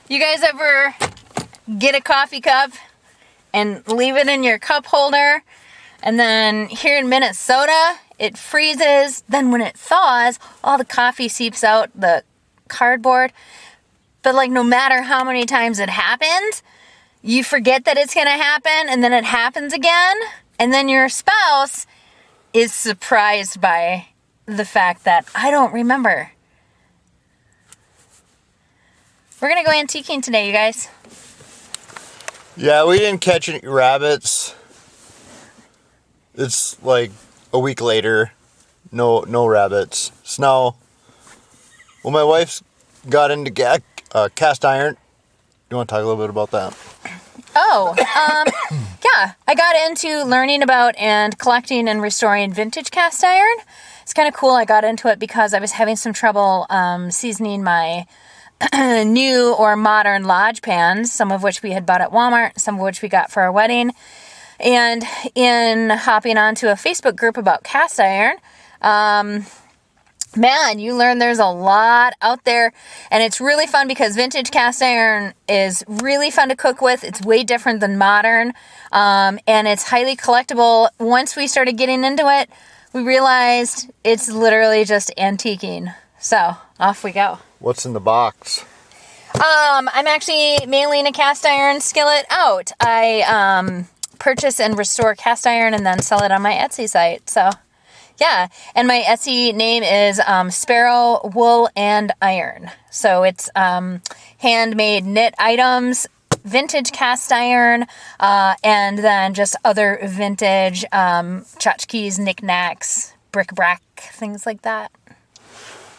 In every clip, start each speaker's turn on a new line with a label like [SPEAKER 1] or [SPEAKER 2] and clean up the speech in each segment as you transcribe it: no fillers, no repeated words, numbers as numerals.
[SPEAKER 1] You guys ever get a coffee cup and leave it in your cup holder, and then here in Minnesota, it freezes, then when it thaws, all the coffee seeps out the cardboard, but like no matter how many times it happens, you forget that it's gonna happen, and then it happens again, and then your spouse is surprised by the fact that I don't remember. We're gonna go antiquing today, you guys.
[SPEAKER 2] Yeah, we didn't catch any rabbits. It's like a week later. No rabbits. Snow. Well, my wife's got into cast iron. You want to talk a little bit about that?
[SPEAKER 1] Yeah, I got into learning about and collecting and restoring vintage cast iron. It's kind of cool. I got into it because I was having some trouble seasoning my new or modern lodge pans, some of which we had bought at Walmart, some of which we got for our wedding. And in hopping onto a Facebook group about cast iron, man, you learn there's a lot out there, and it's really fun because vintage cast iron is really fun to cook with. It's way different than modern, and it's highly collectible. Once we started getting into it, we realized it's literally just antiquing. So off we go.
[SPEAKER 2] What's in the box?
[SPEAKER 1] I'm actually mailing a cast iron skillet out. I purchase and restore cast iron and then sell it on my Etsy site. So yeah, and my Etsy name is Sparrow Wool and Iron. So it's handmade knit items, vintage cast iron, and then just other vintage tchotchkes, knickknacks, bric-a-brac, things like that.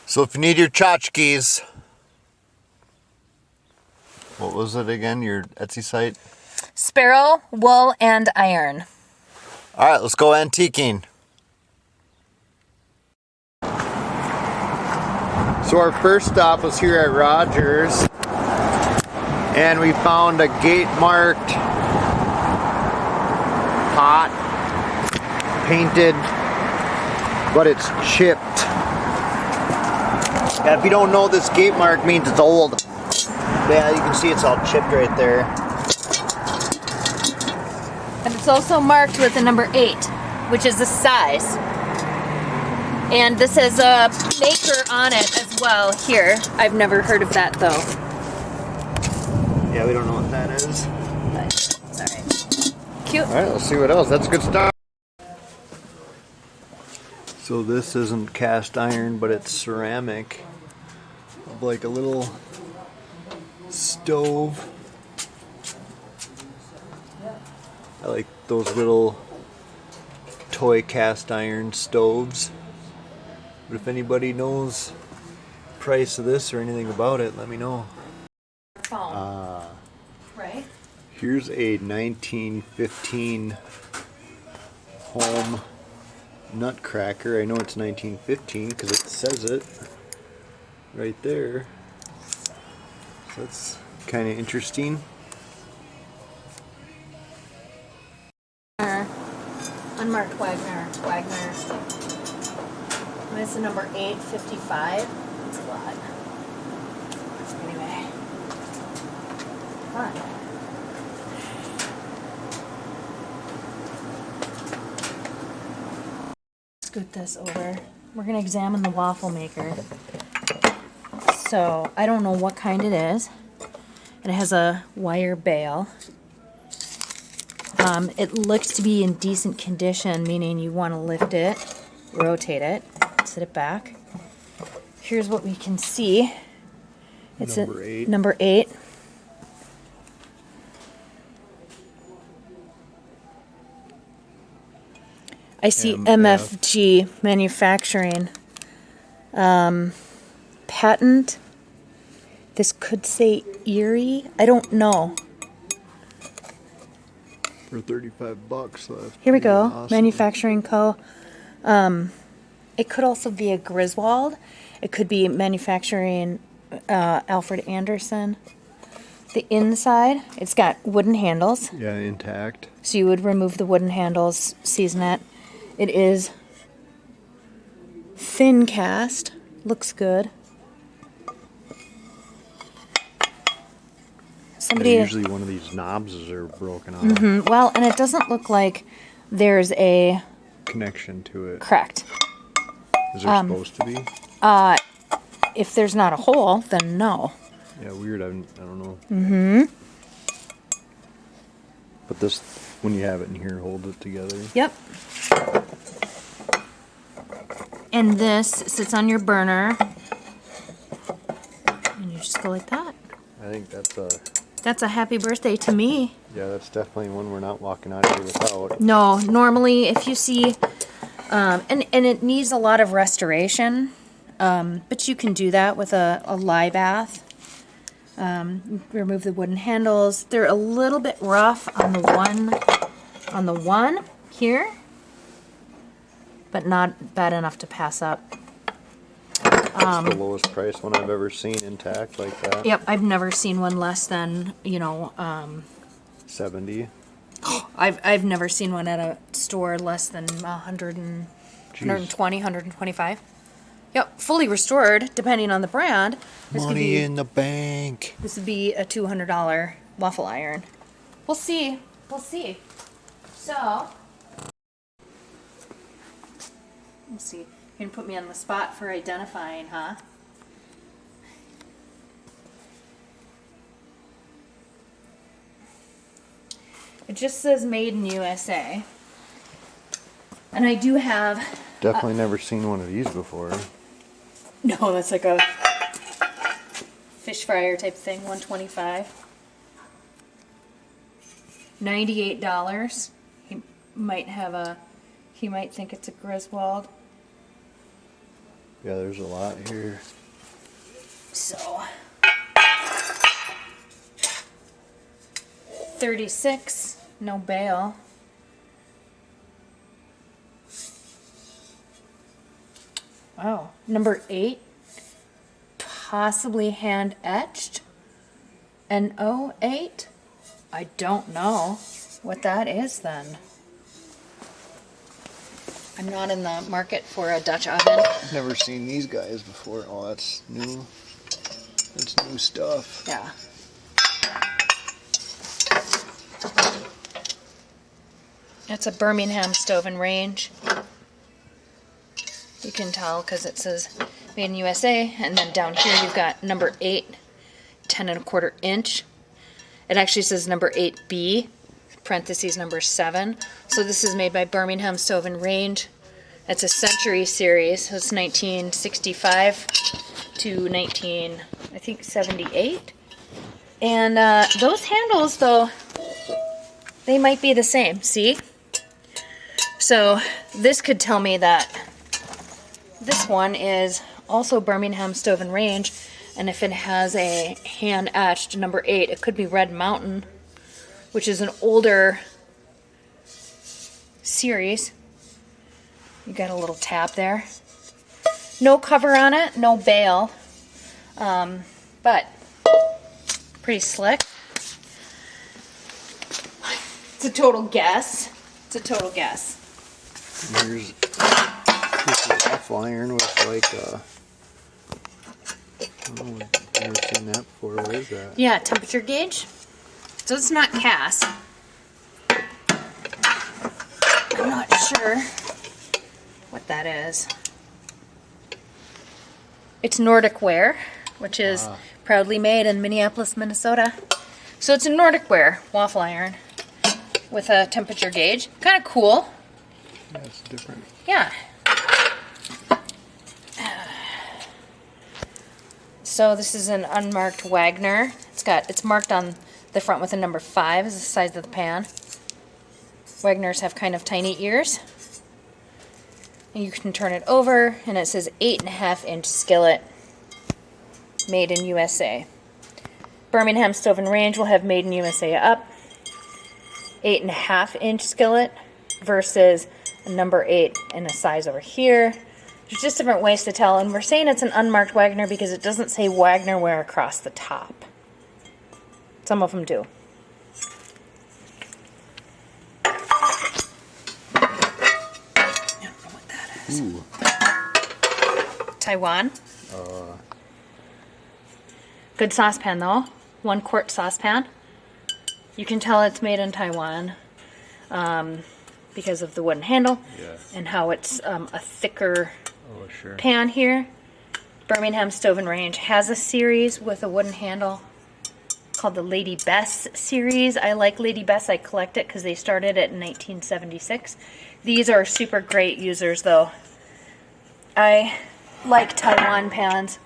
[SPEAKER 2] So if you need your tchotchkes, what was it again, your Etsy site?
[SPEAKER 1] Sparrow Wool and Iron.
[SPEAKER 2] All right, let's go antiquing. So our first stop was here at Rogers, and we found a gate-marked pot, painted, but it's chipped. Yeah, if you don't know, this gate mark means it's old. Yeah, you can see it's all chipped right there.
[SPEAKER 1] And it's also marked with a number 8, which is the size. And this has a maker on it as well here. I've never heard of that though.
[SPEAKER 2] Yeah, we don't know what that is.
[SPEAKER 1] But it's alright. Cute.
[SPEAKER 2] Alright, let's see what else. That's a good start. So this isn't cast iron, but it's ceramic. Of like a little stove. I like those little toy cast iron stoves. But if anybody knows the price of this or anything about it, let me know.
[SPEAKER 1] Right?
[SPEAKER 2] Here's a 1915 home nutcracker. I know it's 1915 because it says it right there. So that's kind of interesting.
[SPEAKER 1] Unmarked Wagner. It's the number 855. It's a lot. Anyway. Fun. Scoot this over. We're going to examine the waffle maker. So, I don't know what kind it is. It has a wire bail. It looks to be in decent condition, meaning you want to lift it, rotate it, set it back. Here's what we can see. It's number 8. I see MFG manufacturing. Patent. This could say Erie. I don't know.
[SPEAKER 2] For $35, so that's
[SPEAKER 1] Here we go.
[SPEAKER 2] awesome.
[SPEAKER 1] Manufacturing Co. It could also be a Griswold. It could be manufacturing Alfred Anderson. The inside, it's got wooden handles.
[SPEAKER 2] Yeah, intact.
[SPEAKER 1] So you would remove the wooden handles, season it. It is thin cast. Looks good. somebody.
[SPEAKER 2] Usually one of these knobs are broken off.
[SPEAKER 1] Well, and it doesn't look like there's a
[SPEAKER 2] Connection to it.
[SPEAKER 1] correct.
[SPEAKER 2] Is there supposed to be?
[SPEAKER 1] If there's not a hole, then no.
[SPEAKER 2] Yeah, weird. I don't know. But this, when you have it in here, hold it together.
[SPEAKER 1] Yep. And this sits on your burner. And you just go like that.
[SPEAKER 2] I think
[SPEAKER 1] That's a happy birthday to me.
[SPEAKER 2] yeah, that's definitely one we're not walking out of here without.
[SPEAKER 1] No, normally if you see, and it needs a lot of restoration, but you can do that with a lye bath. Remove the wooden handles. They're a little bit rough on the one here, but not bad enough to pass up.
[SPEAKER 2] It's the lowest price one I've ever seen intact like that.
[SPEAKER 1] Yep, I've never seen one less than,
[SPEAKER 2] 70.
[SPEAKER 1] I've never seen one at a store less than 120, 125. Yep, fully restored, depending on the brand.
[SPEAKER 2] Money in the bank.
[SPEAKER 1] This would be a $200 waffle iron. We'll see. We'll see. So, let's see. You're going to put me on the spot for identifying, huh? It just says made in USA. And I do have...
[SPEAKER 2] Definitely never seen one of these before.
[SPEAKER 1] No, that's like a fish fryer type thing, $125. $98. He might think it's a Griswold.
[SPEAKER 2] Yeah, there's a lot here.
[SPEAKER 1] So 36, no bail. Wow, number 8, possibly hand etched. N08. I don't know what that is then. I'm not in the market for a Dutch oven.
[SPEAKER 2] Never seen these guys before. Oh, that's new. That's new stuff.
[SPEAKER 1] Yeah. It's a Birmingham stove and range. You can tell because it says made in USA, and then down here you've got number 8, 10 1/4 inch. It actually says number 8B, parentheses number 7. So this is made by Birmingham Stove and Range. It's a Century series. So it's 1965 to 78. And those handles, though, they might be the same. See? So this could tell me that this one is also Birmingham Stove and Range, and if it has a hand etched number 8, it could be Red Mountain, which is an older series. You got a little tab there. No cover on it, no bail, but pretty slick. It's a total guess. It's a total guess.
[SPEAKER 2] Here's this is waffle iron with like oh, I've never seen that before. What is that?
[SPEAKER 1] Yeah, temperature gauge. So it's not cast. I'm not sure what that is. It's Nordic Ware, which is proudly made in Minneapolis, Minnesota. So it's a Nordic Ware waffle iron with a temperature gauge. Kind of cool.
[SPEAKER 2] Yeah, it's different.
[SPEAKER 1] Yeah. So this is an unmarked Wagner. It's marked on the front with a number 5 as the size of the pan. Wagners have kind of tiny ears. And you can turn it over and it says 8.5 inch skillet, made in USA. Birmingham Stove and Range will have made in USA up. 8.5 inch skillet versus a number 8 in a size over here. There's just different ways to tell, and we're saying it's an unmarked Wagner because it doesn't say Wagner Ware across the top. Some of them do. I don't know what that is.
[SPEAKER 2] Ooh.
[SPEAKER 1] Taiwan. Good saucepan though. 1 quart saucepan. You can tell it's made in Taiwan because of the wooden handle and how it's a thicker pan here. Birmingham Stove and Range has a series with a wooden handle called the Lady Bess series. I like Lady Bess. I collect it because they started it in 1976. These are super great users, though. I like Taiwan pans.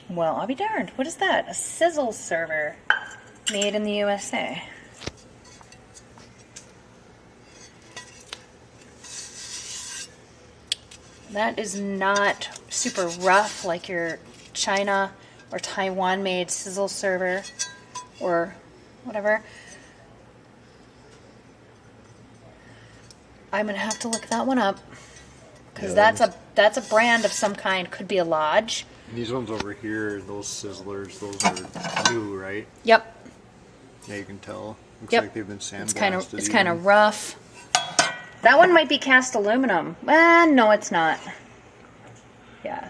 [SPEAKER 1] Well, I'll be darned. What is that? A sizzle server made in the USA. That is not super rough like your China or Taiwan made sizzle server or whatever. I'm gonna have to look that one up because that's a brand of some kind. Could be a Lodge.
[SPEAKER 2] These ones over here, those sizzlers, those are new, right?
[SPEAKER 1] Yep.
[SPEAKER 2] Yeah, you can tell. Looks
[SPEAKER 1] Yep.
[SPEAKER 2] like they've been
[SPEAKER 1] It's
[SPEAKER 2] sandblasted.
[SPEAKER 1] kind of rough. That one might be cast aluminum. No, it's not. Yeah.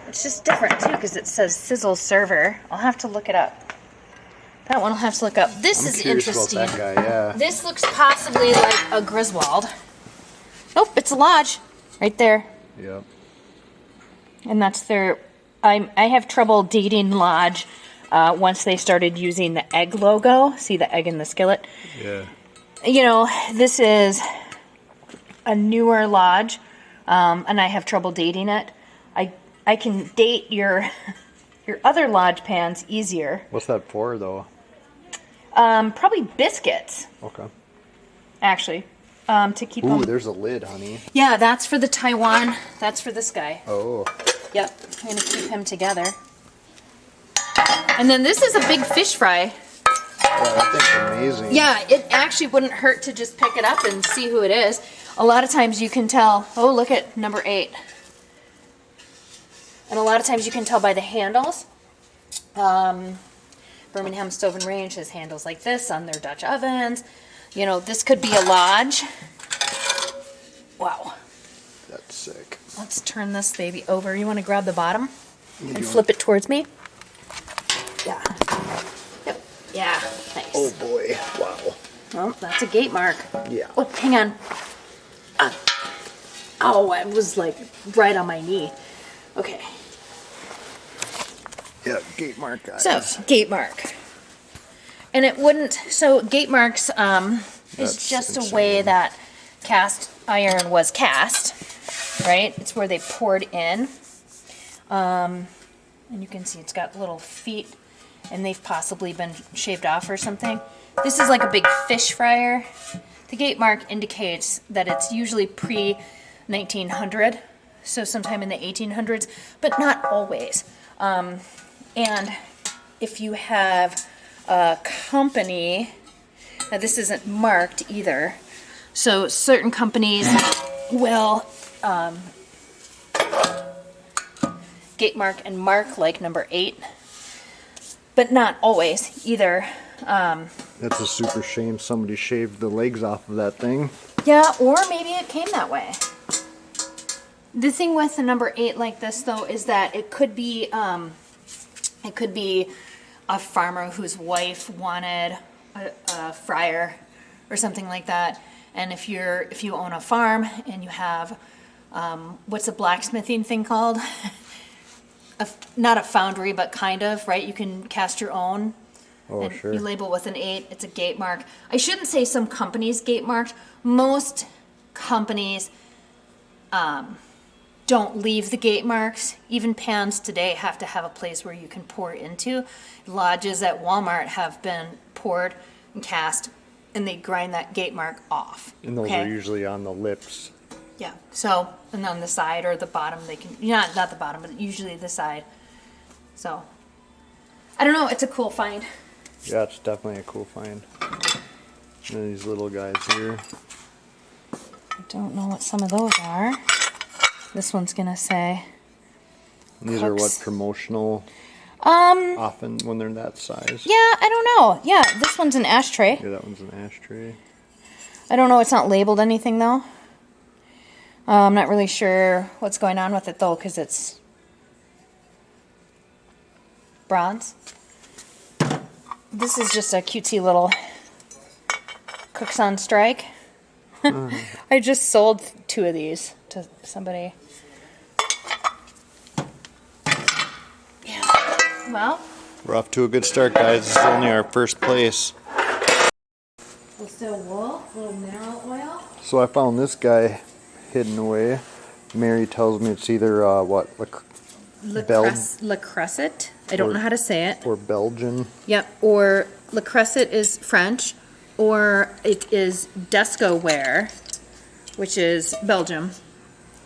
[SPEAKER 1] It's just different too because it says sizzle server. I'll have to look it up. That one I'll have to look up. This is interesting.
[SPEAKER 2] About that guy, yeah.
[SPEAKER 1] This looks possibly like a Griswold. Nope, it's a Lodge right there.
[SPEAKER 2] Yep.
[SPEAKER 1] And that's their. I have trouble dating Lodge once they started using the egg logo. See the egg in the skillet?
[SPEAKER 2] Yeah.
[SPEAKER 1] You know, this is a newer Lodge, and I have trouble dating it. I can date your other Lodge pans easier.
[SPEAKER 2] What's that for, though?
[SPEAKER 1] Probably biscuits,
[SPEAKER 2] Okay.
[SPEAKER 1] actually, to keep them.
[SPEAKER 2] Ooh, there's a lid, honey.
[SPEAKER 1] Yeah, that's for the Taiwan. That's for this guy.
[SPEAKER 2] Oh.
[SPEAKER 1] Yep, I'm gonna keep him together. And then this is a big fish fry.
[SPEAKER 2] Yeah, that thing's amazing.
[SPEAKER 1] Yeah, it actually wouldn't hurt to just pick it up and see who it is. A lot of times you can tell. Oh, look at number 8. And a lot of times you can tell by the handles. Birmingham Stove and Range has handles like this on their Dutch ovens. You know, this could be a Lodge. Wow.
[SPEAKER 2] That's sick.
[SPEAKER 1] Let's turn this baby over. You want to grab the bottom and flip it towards me? Yeah. Yep. Yeah. Nice.
[SPEAKER 2] Oh boy. Wow.
[SPEAKER 1] Well, that's a gate mark.
[SPEAKER 2] Yeah.
[SPEAKER 1] Oh, hang on. Oh, I was like right on my knee. Okay.
[SPEAKER 2] Yeah, gate mark, guys.
[SPEAKER 1] So, gate mark. And it wouldn't, so gate marks is
[SPEAKER 2] That's
[SPEAKER 1] just
[SPEAKER 2] insane.
[SPEAKER 1] a way that cast iron was cast, right? It's where they poured in. And you can see it's got little feet, and they've possibly been shaved off or something. This is like a big fish fryer. The gate mark indicates that it's usually pre-1900, so sometime in the 1800s, but not always. And if you have a company, now this isn't marked either, so certain companies will gate mark and mark like number 8, but not always either.
[SPEAKER 2] That's a super shame somebody shaved the legs off of that thing.
[SPEAKER 1] Yeah, or maybe it came that way. The thing with the number 8 like this, though, is that it could be a farmer whose wife wanted a fryer or something like that. And if you own a farm and you have what's a blacksmithing thing called? Not a foundry, but kind of, right? You can cast your own.
[SPEAKER 2] Oh,
[SPEAKER 1] And
[SPEAKER 2] sure.
[SPEAKER 1] you label with an 8, it's a gate mark. I shouldn't say some companies gate marked. Most companies don't leave the gate marks. Even pans today have to have a place where you can pour into. Lodges at Walmart have been poured and cast, and they grind that gate mark off.
[SPEAKER 2] And those
[SPEAKER 1] okay?
[SPEAKER 2] are usually on the lips.
[SPEAKER 1] Yeah. So, and on the side or the bottom, they can, not the bottom, but usually the side. So, I don't know. It's a cool find.
[SPEAKER 2] Yeah, it's definitely a cool find. And then these little guys here.
[SPEAKER 1] I don't know what some of those are. This one's gonna say.
[SPEAKER 2] And these are what,
[SPEAKER 1] Cooks.
[SPEAKER 2] promotional?
[SPEAKER 1] Um,
[SPEAKER 2] Often when they're that size.
[SPEAKER 1] Yeah, I don't know. Yeah, this one's an ashtray.
[SPEAKER 2] Yeah, that one's an ashtray.
[SPEAKER 1] I don't know. It's not labeled anything though. I'm not really sure what's going on with it though, because it's bronze. This is just a cutesy little Cooks on Strike. I just sold 2 of these to somebody. Yeah. Well,
[SPEAKER 2] We're off to a good start, guys. This is only our first place.
[SPEAKER 1] still wool, a little mineral oil.
[SPEAKER 2] So I found this guy hidden away. Mary tells me it's either
[SPEAKER 1] Le Cresset. I don't know how to say it.
[SPEAKER 2] or Belgian.
[SPEAKER 1] Yep. Or Le Cresset is French, or it is Desco Ware, which is Belgium.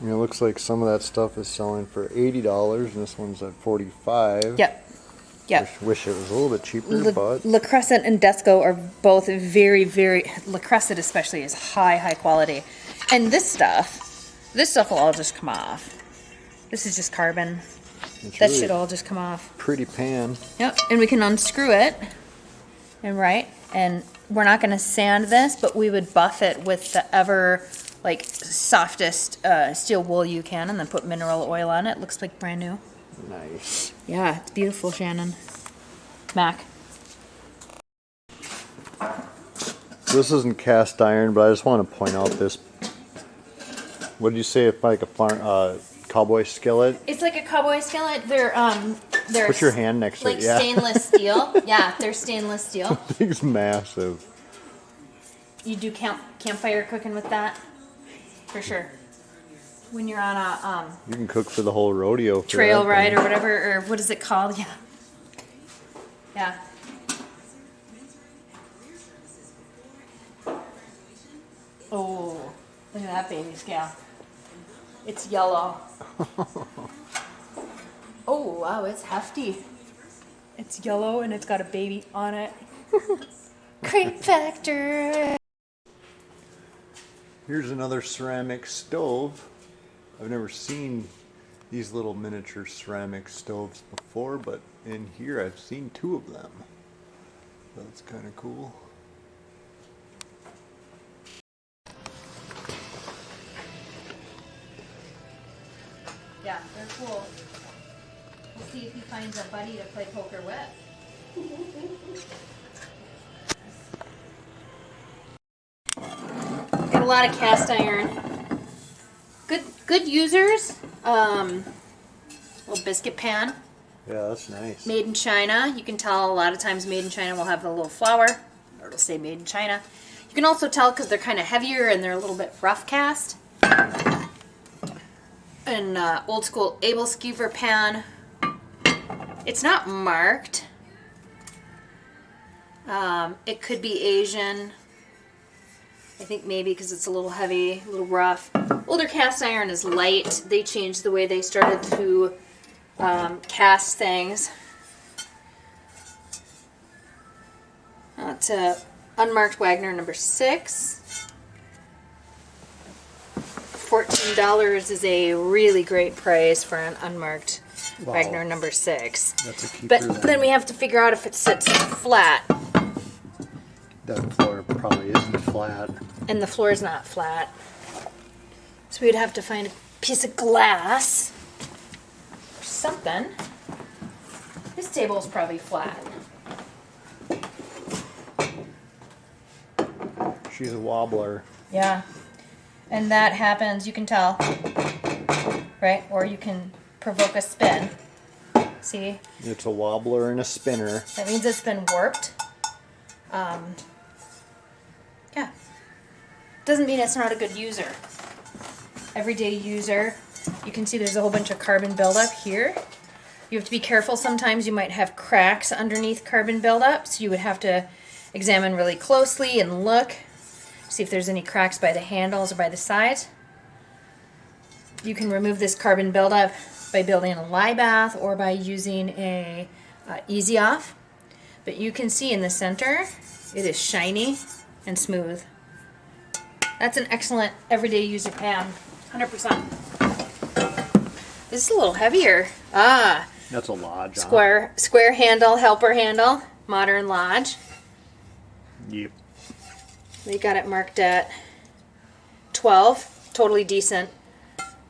[SPEAKER 2] And it looks like some of that stuff is selling for $80, and this one's at $45.
[SPEAKER 1] Yep. Yep.
[SPEAKER 2] Wish it was a little bit cheaper, but
[SPEAKER 1] Le Cresset and Desco are both very, very. Le Cresset especially is high quality, and this stuff will all just come off. This is just carbon.
[SPEAKER 2] it's
[SPEAKER 1] That
[SPEAKER 2] really
[SPEAKER 1] should all just come off.
[SPEAKER 2] pretty pan.
[SPEAKER 1] Yep, and we can unscrew it, and we're not going to sand this, but we would buff it with the softest steel wool you can, and then put mineral oil on it. Looks like brand new.
[SPEAKER 2] Nice.
[SPEAKER 1] Yeah, it's beautiful, Shannon. Mac.
[SPEAKER 2] This isn't cast iron, but I just want to point out this. What did you say? If like a cowboy skillet?
[SPEAKER 1] It's like a cowboy skillet. They're
[SPEAKER 2] Put your hand next to
[SPEAKER 1] like
[SPEAKER 2] it. Yeah.
[SPEAKER 1] stainless steel. Yeah, they're stainless steel.
[SPEAKER 2] Thing's massive.
[SPEAKER 1] You do campfire cooking with that, for sure. When you're on a
[SPEAKER 2] You can cook for the whole rodeo. For
[SPEAKER 1] trail
[SPEAKER 2] that
[SPEAKER 1] ride
[SPEAKER 2] thing.
[SPEAKER 1] or whatever, or what is it called? Yeah. Yeah. Oh, look at that baby scale. It's yellow. Oh, wow, it's hefty. It's yellow and it's got a baby on it. Crepe factor.
[SPEAKER 2] Here's another ceramic stove. I've never seen these little miniature ceramic stoves before, but in here I've seen 2 of them. That's kind of cool.
[SPEAKER 1] Yeah, they're cool. We'll see if he finds a buddy to play poker with. Got a lot of cast iron. Good users. Little biscuit pan,
[SPEAKER 2] Yeah, that's nice.
[SPEAKER 1] made in China. You can tell a lot of times made in China will have the little flower, or it'll say made in China. You can also tell because they're kind of heavier and they're a little bit rough cast. An old school Abel skewer pan. It's not marked. It could be Asian. I think maybe because it's a little heavy, a little rough. Older cast iron is light. They changed the way they started to cast things. It's a unmarked Wagner number 6. $14 is a really great price for an unmarked
[SPEAKER 2] Wow.
[SPEAKER 1] Wagner number 6.
[SPEAKER 2] That's a keeper.
[SPEAKER 1] But then we have to figure out if it sits flat,
[SPEAKER 2] That floor probably isn't flat.
[SPEAKER 1] and the floor is not flat. So we'd have to find a piece of glass or something. This table is probably flat.
[SPEAKER 2] She's a wobbler.
[SPEAKER 1] Yeah. And that happens, you can tell, right? Or you can provoke a spin. See?
[SPEAKER 2] It's a wobbler and a spinner.
[SPEAKER 1] That means it's been warped. Yeah. Doesn't mean it's not a good user. Everyday user. You can see there's a whole bunch of carbon buildup here. You have to be careful. Sometimes you might have cracks underneath carbon buildup, so you would have to examine really closely and look. See if there's any cracks by the handles or by the sides. You can remove this carbon buildup by building a lye bath or by using a easy off. But you can see in the center, it is shiny and smooth. That's an excellent everyday user pan, 100%. This is a little heavier. Ah,
[SPEAKER 2] That's a lodge.
[SPEAKER 1] square handle, helper handle, modern lodge.
[SPEAKER 2] Yep.
[SPEAKER 1] They got it marked at 12, totally decent,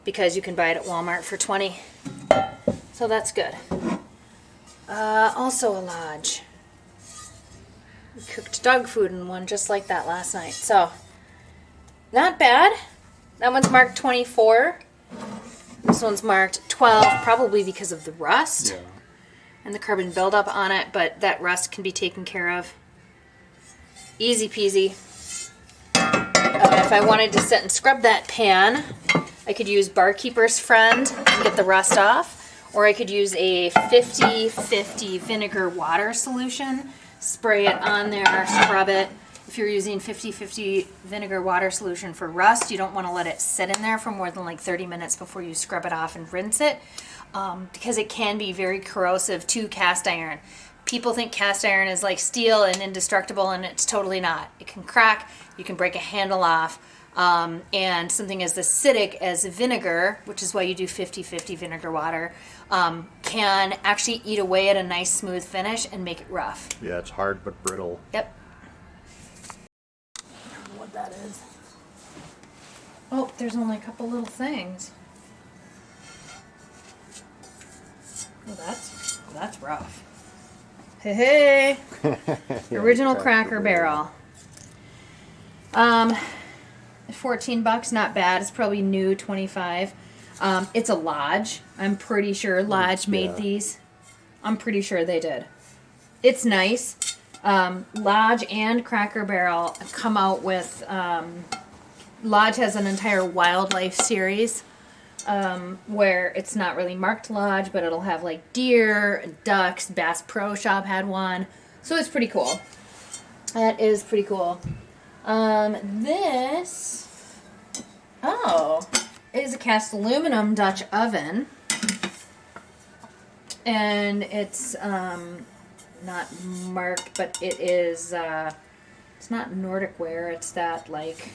[SPEAKER 1] because you can buy it at Walmart for 20. So that's good. Also a Lodge. We cooked dog food in one just like that last night. So, not bad. That one's marked 24. This one's marked 12, probably because of the rust and the carbon buildup on it, but that rust can be taken care of. Easy peasy. If I wanted to sit and scrub that pan, I could use Barkeeper's Friend and get the rust off, or I could use a 50-50 vinegar water solution, spray it on there, scrub it. If you're using 50-50 vinegar water solution for rust, you don't want to let it sit in there for more than like 30 minutes before you scrub it off and rinse it, because it can be very corrosive to cast iron. People think cast iron is like steel and indestructible, and it's totally not. It can crack, you can break a handle off, and something as acidic as vinegar, which is why you do 50-50 vinegar water, can actually eat away at a nice smooth finish and make it rough.
[SPEAKER 2] Yeah, it's hard but brittle.
[SPEAKER 1] Yep. I don't know what that is. Oh, there's only a couple little things. Oh, that's rough. Hey,
[SPEAKER 2] Yeah,
[SPEAKER 1] original Cracker Barrel. 14 bucks, not bad. It's probably new, 25. It's a Lodge. I'm pretty sure Lodge made these. I'm pretty sure they did. It's nice. Lodge and Cracker Barrel come out with, Lodge has an entire wildlife series, where it's not really marked Lodge, but it'll have like deer and ducks. Bass Pro Shop had one. So it's pretty cool. That is pretty cool. This, is a cast aluminum Dutch oven. And it's, not marked, but it is, it's not Nordic ware, it's that like,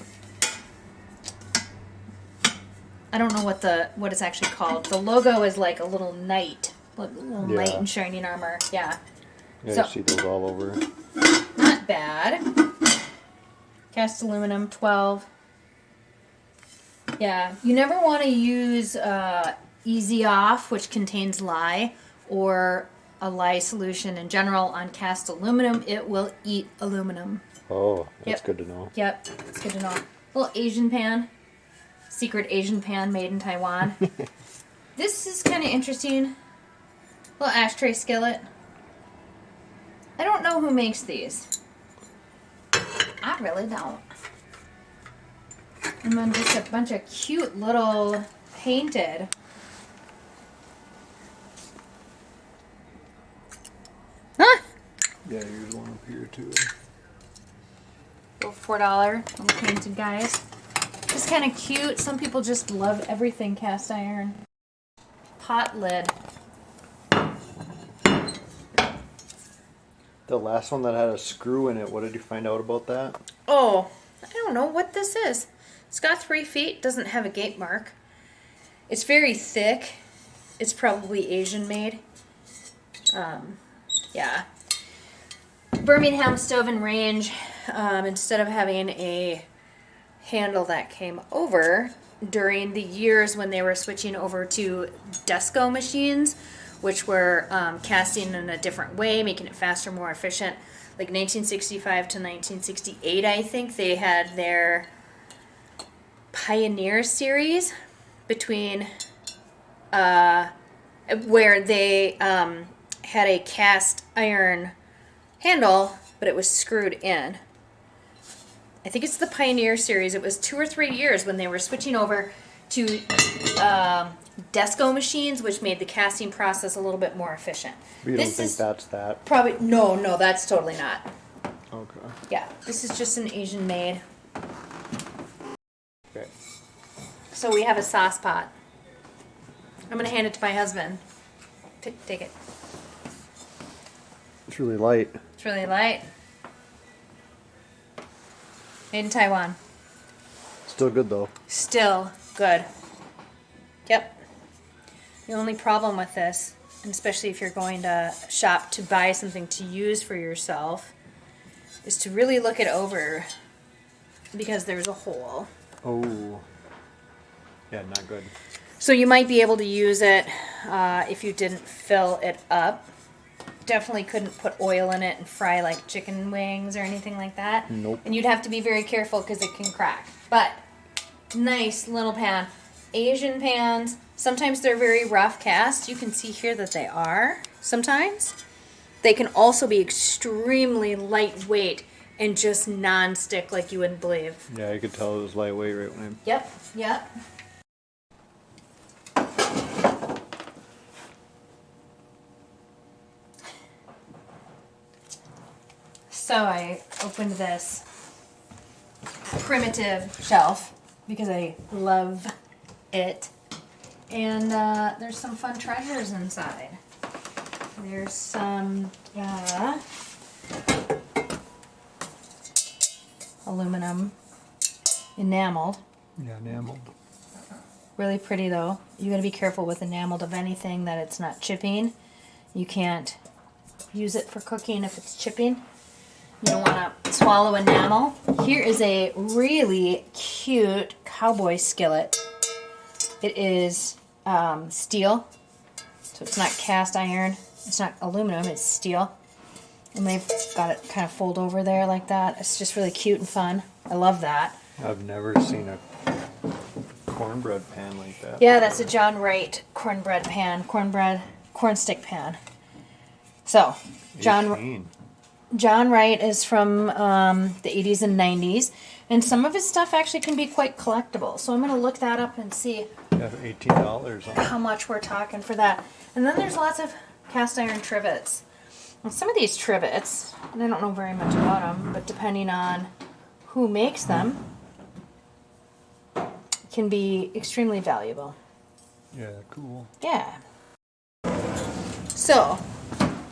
[SPEAKER 1] I don't know what it's actually called. The logo is like a little knight. Knight in shining armor. Yeah.
[SPEAKER 2] Yeah,
[SPEAKER 1] So-
[SPEAKER 2] you see those all over.
[SPEAKER 1] Not bad. Cast aluminum, 12. Yeah. You never want to use Easy Off, which contains lye, or a lye solution in general on cast aluminum. It will eat aluminum.
[SPEAKER 2] Oh, that's
[SPEAKER 1] Yep.
[SPEAKER 2] good to know.
[SPEAKER 1] Yep. It's good to know. Little Asian pan. Secret Asian pan made in Taiwan. This is kind of interesting. Little ashtray skillet. I don't know who makes these. I really don't. And then just a bunch of cute little painted. Huh?
[SPEAKER 2] Yeah, here's one up here too.
[SPEAKER 1] Little $4 little painted guys. Just kind of cute. Some people just love everything cast iron. Pot lid.
[SPEAKER 2] The last one that had a screw in it, what did you find out about that?
[SPEAKER 1] Oh, I don't know what this is. It's got 3 feet. Doesn't have a gate mark. It's very thick. It's probably Asian made. Yeah. Birmingham Stove and Range, instead of having a handle that came over during the years when they were switching over to Desco machines, which were casting in a different way, making it faster, more efficient. Like 1965 to 1968, I think, they had their Pioneer series between where they had a cast iron handle, but it was screwed in. I think it's the Pioneer series. It was 2 or 3 years when they were switching over to Desco machines, which made the casting process a little bit more efficient.
[SPEAKER 2] You don't think that's that?
[SPEAKER 1] Probably no, that's totally not.
[SPEAKER 2] Okay.
[SPEAKER 1] Yeah, this is just an Asian made.
[SPEAKER 2] Okay.
[SPEAKER 1] So we have a sauce pot. I'm gonna hand it to my husband. Take it.
[SPEAKER 2] It's really light.
[SPEAKER 1] It's really light. Made in Taiwan.
[SPEAKER 2] Still good though.
[SPEAKER 1] Still good. Yep. The only problem with this, and especially if you're going to shop to buy something to use for yourself, is to really look it over because there's a hole.
[SPEAKER 2] Oh. Yeah, not good.
[SPEAKER 1] So you might be able to use it if you didn't fill it up. definitely couldn't put oil in it and fry like chicken wings or anything like that.
[SPEAKER 2] Nope.
[SPEAKER 1] And you'd have to be very careful because it can crack. But nice little pan. Asian pans, sometimes they're very rough cast. You can see here that they are sometimes. They can also be extremely lightweight and just non-stick like you wouldn't believe.
[SPEAKER 2] Yeah, I could tell it was lightweight right when
[SPEAKER 1] Yep, yep. So I opened this primitive shelf because I love it. And there's some fun treasures inside. There's some aluminum enameled.
[SPEAKER 2] Yeah, enameled.
[SPEAKER 1] Really pretty though. You gotta be careful with enameled of anything that it's not chipping. You can't use it for cooking if it's chipping. You don't want to swallow enamel. Here is a really cute cowboy skillet. It is steel, so it's not cast iron. It's not aluminum, it's steel. And they've got it kind of fold over there like that. It's just really cute and fun. I love that.
[SPEAKER 2] I've never seen a cornbread pan like that.
[SPEAKER 1] Yeah, that's a John Wright cornbread pan, corn stick pan. So, John Wright is from the 80s and 90s, and some of his stuff actually can be quite collectible. So I'm going to look that up and see
[SPEAKER 2] Yeah, $18 on it.
[SPEAKER 1] how much we're talking for that. And then there's lots of cast iron trivets. And some of these trivets, and I don't know very much about them, but depending on who makes them, can be extremely valuable.
[SPEAKER 2] Yeah, cool.
[SPEAKER 1] Yeah. So,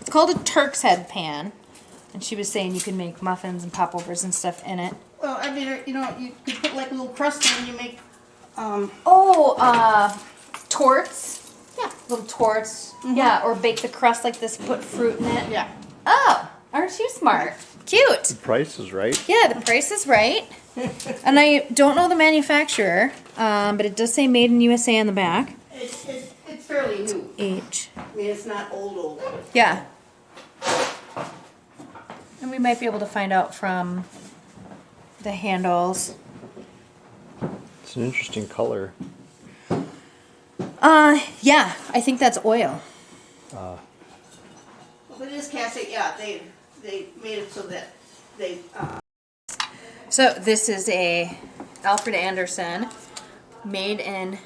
[SPEAKER 1] it's called a Turk's Head pan. And she was saying you can make muffins and popovers and stuff in it.
[SPEAKER 3] Well, I mean, you know, you could put like a little crust in and you make,
[SPEAKER 1] Torts.
[SPEAKER 3] yeah.
[SPEAKER 1] Little torts. Yeah, or bake the crust like this, put fruit in it.
[SPEAKER 3] Yeah.
[SPEAKER 1] Oh, aren't you smart? Cute.
[SPEAKER 2] The price is right.
[SPEAKER 1] Yeah, the price is right. And I don't know the manufacturer, but it does say made in USA on the back.
[SPEAKER 3] It's fairly new.
[SPEAKER 1] H.
[SPEAKER 3] I mean, it's not old.
[SPEAKER 1] Yeah. And we might be able to find out from the handles.
[SPEAKER 2] It's an interesting color.
[SPEAKER 1] Yeah, I think that's oil.
[SPEAKER 3] Well, it is cast. Yeah, they made it so that they.
[SPEAKER 1] So this is a Alfred Anderson, made in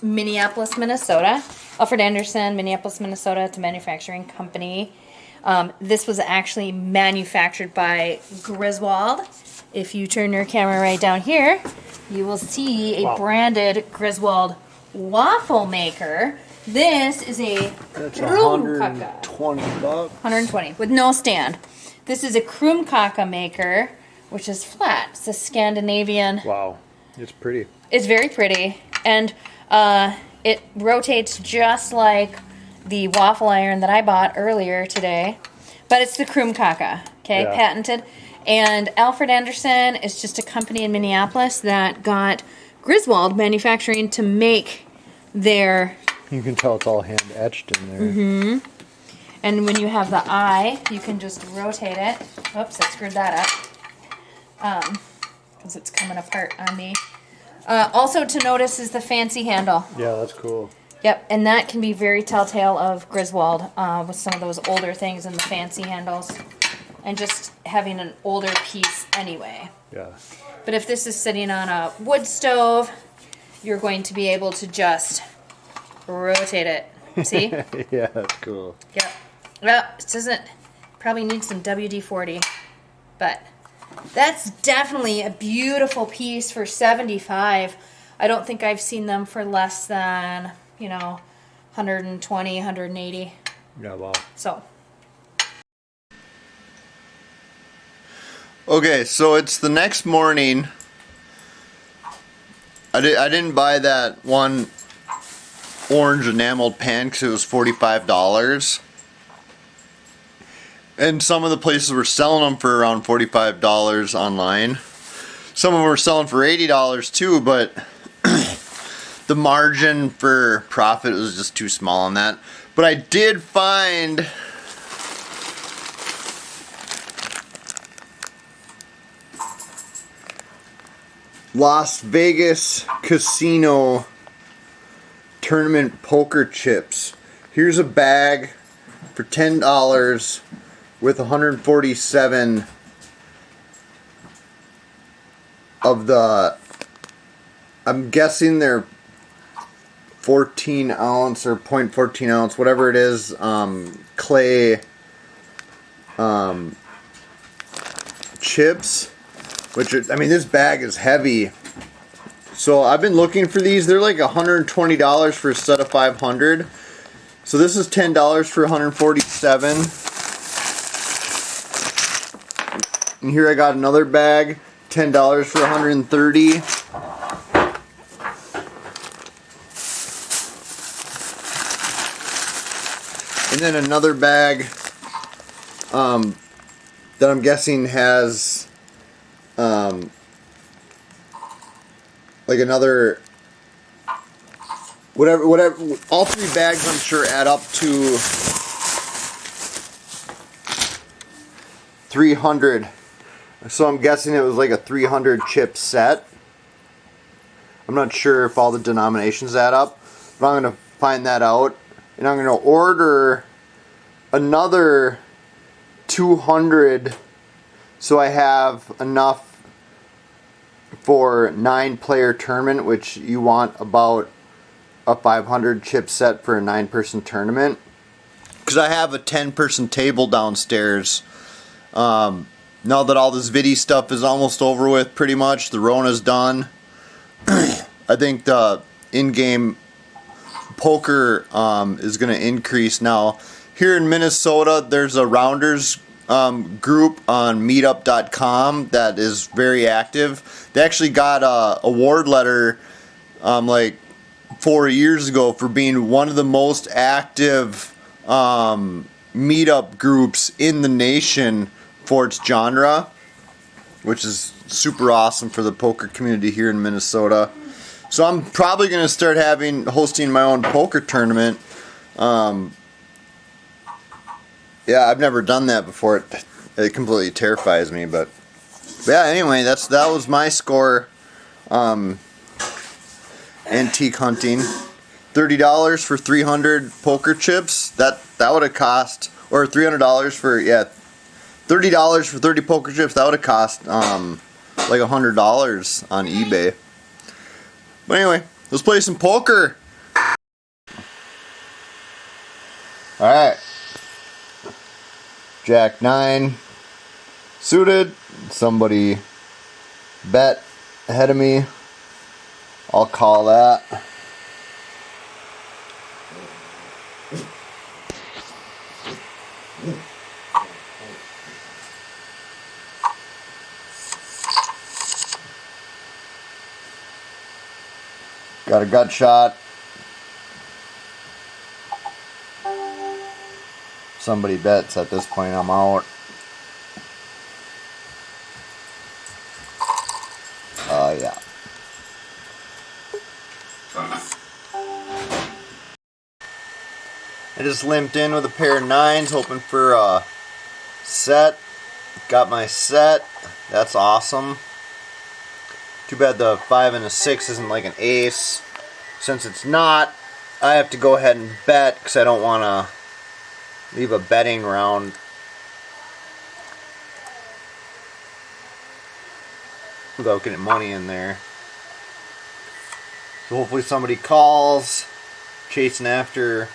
[SPEAKER 1] Minneapolis, Minnesota. Alfred Anderson, Minneapolis, Minnesota. It's a manufacturing company. This was actually manufactured by Griswold. If you turn your camera right down here, you will see a branded Griswold waffle maker. This is a
[SPEAKER 2] That's
[SPEAKER 1] Kroomkaka.
[SPEAKER 2] $120.
[SPEAKER 1] 120 with no stand. This is a Kroomkaka maker, which is flat. It's a Scandinavian.
[SPEAKER 2] Wow, it's pretty.
[SPEAKER 1] It's very pretty, and it rotates just like the waffle iron that I bought earlier today, but it's the Kroomkaka, okay,
[SPEAKER 2] Yeah.
[SPEAKER 1] patented. And Alfred Anderson is just a company in Minneapolis that got Griswold Manufacturing to make their.
[SPEAKER 2] You can tell it's all hand etched in there.
[SPEAKER 1] And when you have the eye, you can just rotate it. Oops, I screwed that up. Because it's coming apart on me. Also to notice is the fancy handle.
[SPEAKER 2] Yeah, that's cool.
[SPEAKER 1] Yep, and that can be very telltale of Griswold with some of those older things and the fancy handles. And just having an older piece anyway.
[SPEAKER 2] Yeah.
[SPEAKER 1] But if this is sitting on a wood stove, you're going to be able to just rotate it. See?
[SPEAKER 2] Yeah, that's cool.
[SPEAKER 1] Yep. Well, it doesn't probably need some WD-40, but that's definitely a beautiful piece for $75. I don't think I've seen them for less than, 120, 180.
[SPEAKER 2] Yeah, wow.
[SPEAKER 1] So,
[SPEAKER 4] Okay, so it's the next morning. I didn't buy that one orange enameled pan because it was $45. And some of the places were selling them for around $45 online. Some of them were selling for $80 too, but the margin for profit was just too small on that. But I did find Las Vegas Casino Tournament poker chips. Here's a bag for $10 with 147 of the, I'm guessing they're 14 ounce or 0.14 ounce, whatever it is, clay chips, which are, I mean, this bag is heavy. So I've been looking for these. They're like $120 for a set of 500. So this is $10 for 147. And here I got another bag, $10 for 130. And then another bag that I'm guessing has like another whatever, all three bags I'm sure add up to 300. So I'm guessing it was like a 300 chip set. I'm not sure if all the denominations add up, but I'm going to find that out. And I'm going to order another 200 so I have enough for 9-player tournament, which you want about a 500 chip set for a 9-person tournament. Because I have a 10-person table downstairs. Now that all this Vidi stuff is almost over with, pretty much, the Rona's done. I think the in-game poker is going to increase now. Here in Minnesota, there's a Rounders group on meetup.com that is very active. They actually got a award letter like 4 years ago for being one of the most active meetup groups in the nation for its genre, which is super awesome for the poker community here in Minnesota. So I'm probably going to start hosting my own poker tournament. Yeah, I've never done that before. It completely terrifies me, but yeah. Anyway, that was my score. Antique hunting, $30 for 300 poker chips. That would have cost, or $300 for $30 for 30 poker chips. That would have cost like $100 on eBay. But anyway, let's play some poker. All right. Jack 9 suited. Somebody bet ahead of me. I'll call that. Got a gut shot. Somebody bets at this point, I'm out. Yeah. I just limped in with a pair of 9s, hoping for a set. Got my set. That's awesome. Too bad the 5 and a 6 isn't like an ace. Since it's not, I have to go ahead and bet because I don't want to leave a betting round. Without getting money in there. So hopefully somebody calls, chasing after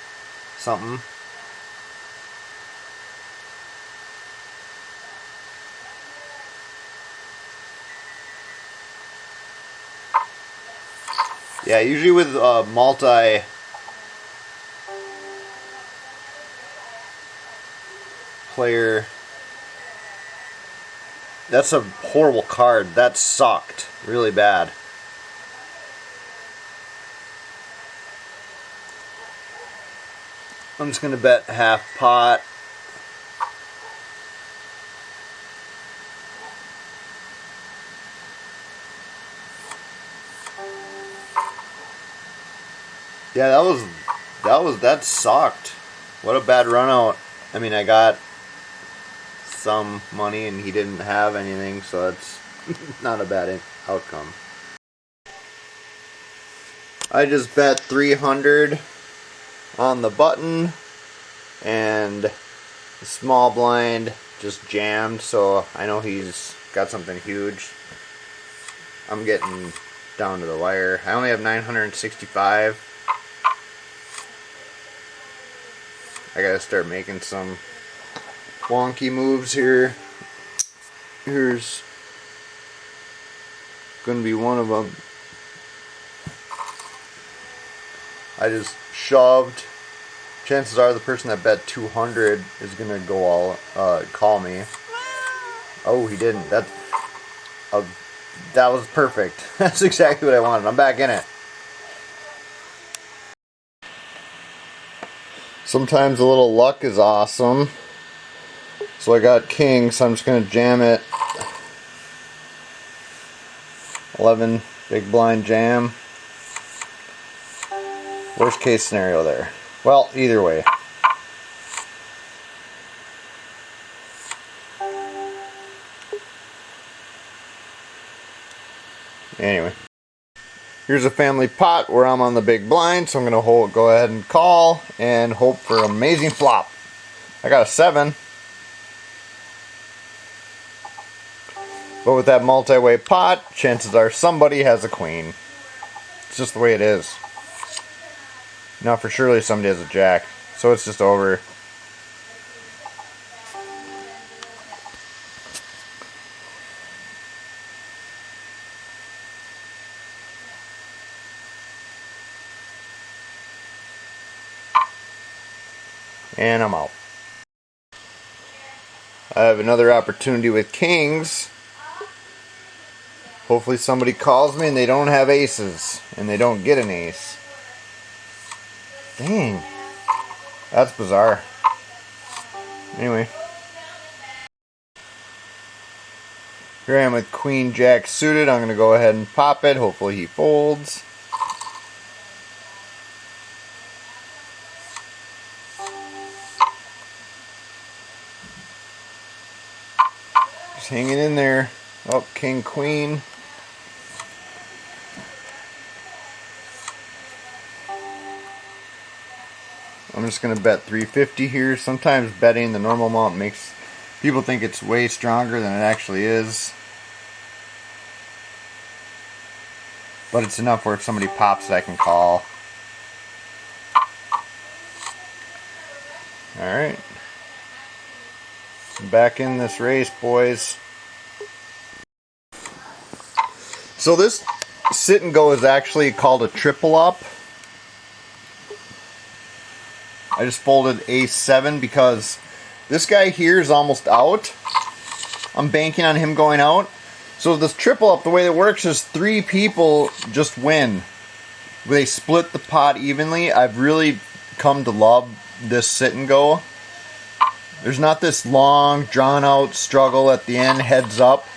[SPEAKER 4] something. Yeah, usually with multi player, that's a horrible card. That sucked really bad. I'm just gonna bet half pot. Yeah, that sucked. What a bad run out. I mean, I got some money and he didn't have anything, so that's not a bad outcome. I just bet 300 on the button, and the small blind just jammed, so I know he's got something huge. I'm getting down to the wire. I only have 965. I gotta start making some wonky moves here. Here's gonna be one of them. I just shoved. Chances are the person that bet 200 is gonna go all call me. Oh, he didn't. That was perfect. That's exactly what I wanted. I'm back in it. Sometimes a little luck is awesome. So I got king, so I'm just gonna jam it. 11 big blind jam. Worst case scenario there. Well, either way. Anyway. Here's a family pot where I'm on the big blind, so I'm going to go ahead and call and hope for an amazing flop. I got a 7. But with that multi-way pot, chances are somebody has a queen. It's just the way it is. Now for surely somebody has a jack. So it's just over. And I'm out. I have another opportunity with kings. Hopefully somebody calls me and they don't have aces. And they don't get an ace. Dang. That's bizarre. Anyway. Here I am with queen jack suited. I'm going to go ahead and pop it. Hopefully he folds. Just hanging in there. Oh, king, queen. I'm just going to bet 350 here. Sometimes betting the normal amount makes people think it's way stronger than it actually is. But it's enough where if somebody pops it, I can call. Alright. Back in this race, boys. So this sit and go is actually called a triple up. I just folded ace-7 because this guy here is almost out. I'm banking on him going out. So this triple up, the way it works is 3 people just win. They split the pot evenly. I've really come to love this sit and go. There's not this long, drawn out struggle at the end, heads up.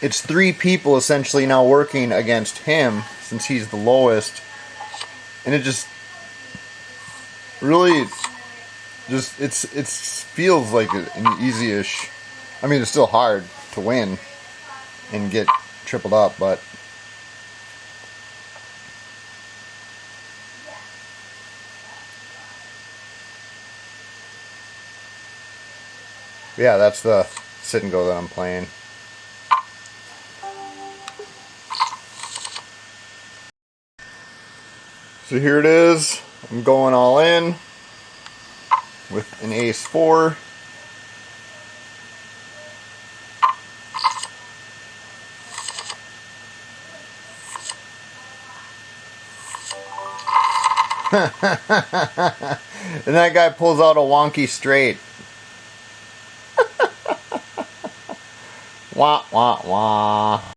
[SPEAKER 4] It's 3 people essentially now working against him since he's the lowest. And it just really it feels like an easy-ish. I mean, it's still hard to win and get tripled up, but yeah, that's the sit and go that I'm playing. So here it is. I'm going all in with an ace-4. And that guy pulls out a wonky straight. Wah, wah, wah.